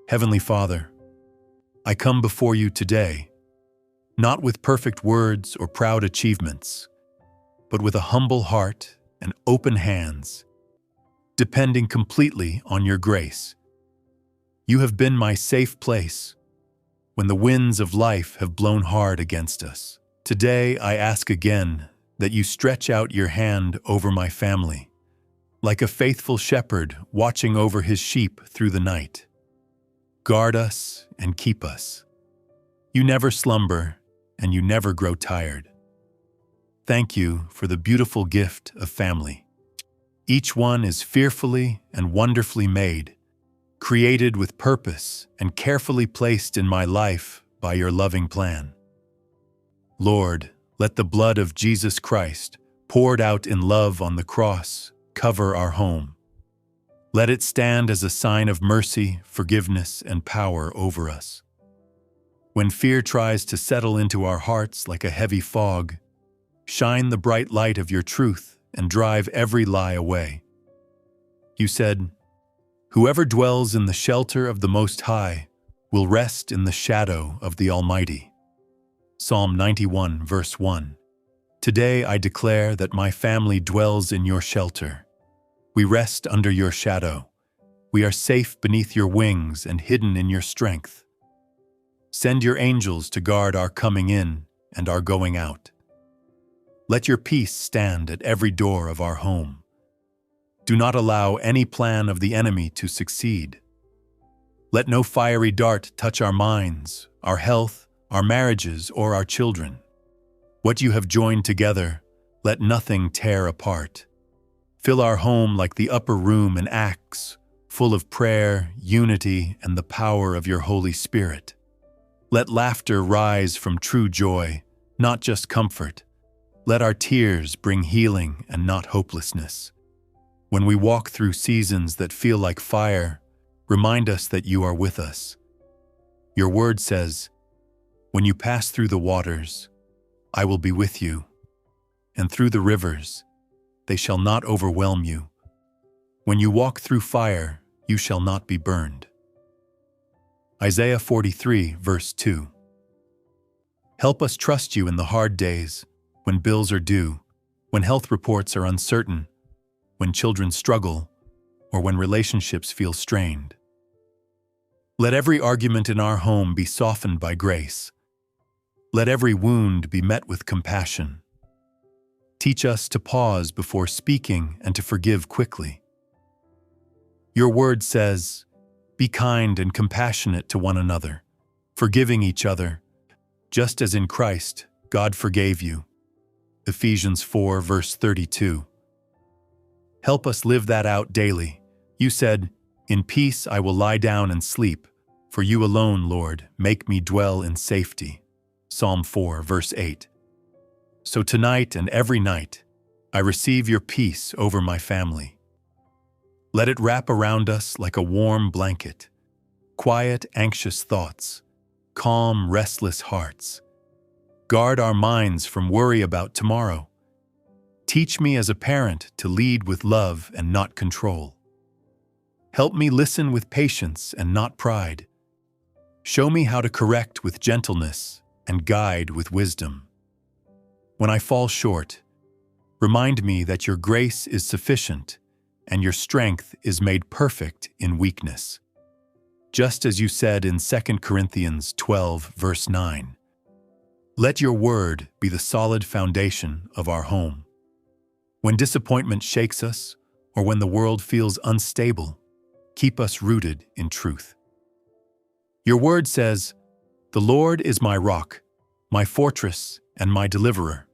Heavenly Father, I come before you today, not with perfect words or proud achievements, but with a humble heart and open hands, depending completely on your grace. You have been my safe place when the winds of life have blown hard against us. Today, I ask again that you stretch out your hand over my family, like a faithful shepherd watching over his sheep through the night. Guard us and keep us. You never slumber, and you never grow tired. Thank you for the beautiful gift of family. Each one is fearfully and wonderfully made, created with purpose and carefully placed in my life by your loving plan. Lord, let the blood of Jesus Christ, poured out in love on the cross, cover our home. Let it stand as a sign of mercy, forgiveness, and power over us. When fear tries to settle into our hearts like a heavy fog, shine the bright light of your truth and drive every lie away. You said, "Whoever dwells in the shelter of the Most High will rest in the shadow of the Almighty." Psalm 91, verse 1. Today I declare that my family dwells in your shelter. We rest under your shadow. We are safe beneath your wings and hidden in your strength. Send your angels to guard our coming in and our going out. Let your peace stand at every door of our home. Do not allow any plan of the enemy to succeed. Let no fiery dart touch our minds, our health, our marriages, or our children. What you have joined together, let nothing tear apart. Fill our home like the upper room in Acts, full of prayer, unity, and the power of your Holy Spirit. Let laughter rise from true joy, not just comfort. Let our tears bring healing and not hopelessness. When we walk through seasons that feel like fire, remind us that you are with us. Your word says, "When you pass through the waters, I will be with you, and through the rivers, they shall not overwhelm you. When you walk through fire, you shall not be burned." Isaiah 43, verse 2. Help us trust you in the hard days, when bills are due, when health reports are uncertain, when children struggle, or when relationships feel strained. Let every argument in our home be softened by grace. Let every wound be met with compassion. Teach us to pause before speaking and to forgive quickly. Your word says, "Be kind and compassionate to one another, forgiving each other, just as in Christ God forgave you." Ephesians 4, verse 32. Help us live that out daily. You said, "In peace I will lie down and sleep, for you alone, Lord, make me dwell in safety." Psalm 4, verse 8. So tonight and every night, I receive your peace over my family. Let it wrap around us like a warm blanket. Quiet, anxious thoughts, calm, restless hearts. Guard our minds from worry about tomorrow. Teach me as a parent to lead with love and not control. Help me listen with patience and not pride. Show me how to correct with gentleness and guide with wisdom. When I fall short, remind me that your grace is sufficient and your strength is made perfect in weakness. Just as you said in 2 Corinthians 12, verse 9. Let your word be the solid foundation of our home. When disappointment shakes us, or when the world feels unstable, keep us rooted in truth. Your word says, "The Lord is my rock, my fortress, and my deliverer."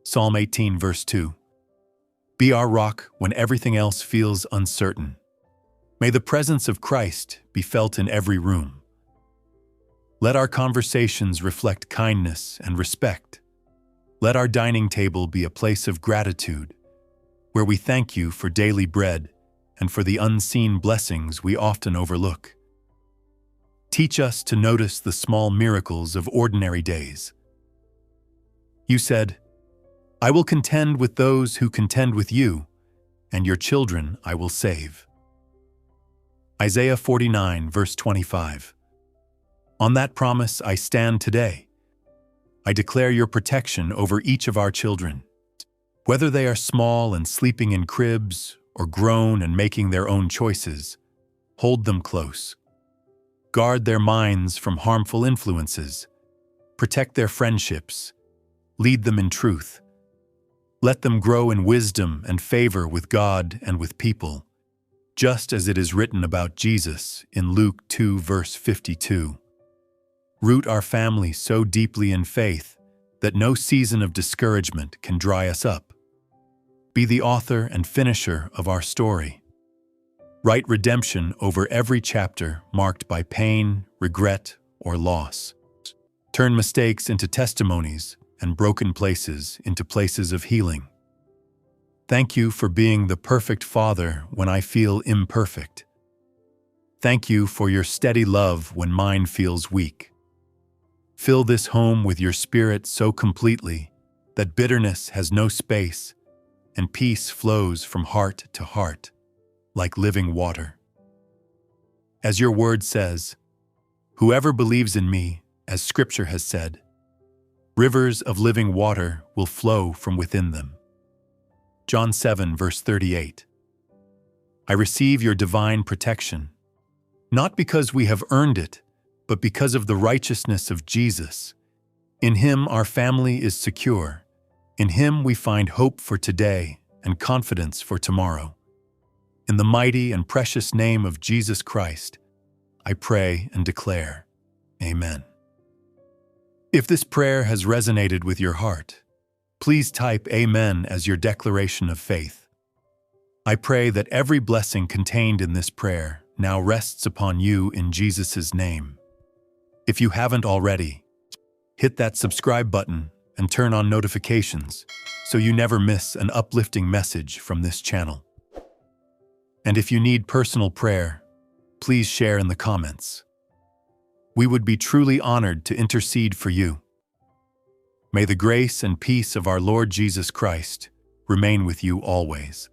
Psalm 18, verse 2. Be our rock when everything else feels uncertain. May the presence of Christ be felt in every room. Let our conversations reflect kindness and respect. Let our dining table be a place of gratitude, where we thank you for daily bread and for the unseen blessings we often overlook. Teach us to notice the small miracles of ordinary days. You said, "I will contend with those who contend with you, and your children I will save." Isaiah 49, verse 25. On that promise I stand today. I declare your protection over each of our children. Whether they are small and sleeping in cribs or grown and making their own choices, hold them close. Guard their minds from harmful influences. Protect their friendships. Lead them in truth. Let them grow in wisdom and favor with God and with people, just as it is written about Jesus in Luke 2, verse 52. Root our family so deeply in faith that no season of discouragement can dry us up. Be the author and finisher of our story. Write redemption over every chapter marked by pain, regret, or loss. Turn mistakes into testimonies and broken places into places of healing. Thank you for being the perfect Father when I feel imperfect. Thank you for your steady love when mine feels weak. Fill this home with your Spirit so completely that bitterness has no space and peace flows from heart to heart like living water. As your word says, whoever believes in me, as Scripture has said, rivers of living water will flow from within them. John 7, verse 38. I receive your divine protection, not because we have earned it, but because of the righteousness of Jesus. In him our family is secure. In him we find hope for today and confidence for tomorrow. In the mighty and precious name of Jesus Christ, I pray and declare, Amen. If this prayer has resonated with your heart, please type Amen as your declaration of faith. I pray that every blessing contained in this prayer now rests upon you in Jesus' name. If you haven't already, hit that subscribe button and turn on notifications so you never miss an uplifting message from this channel. And if you need personal prayer, please share in the comments. We would be truly honored to intercede for you. May the grace and peace of our Lord Jesus Christ remain with you always.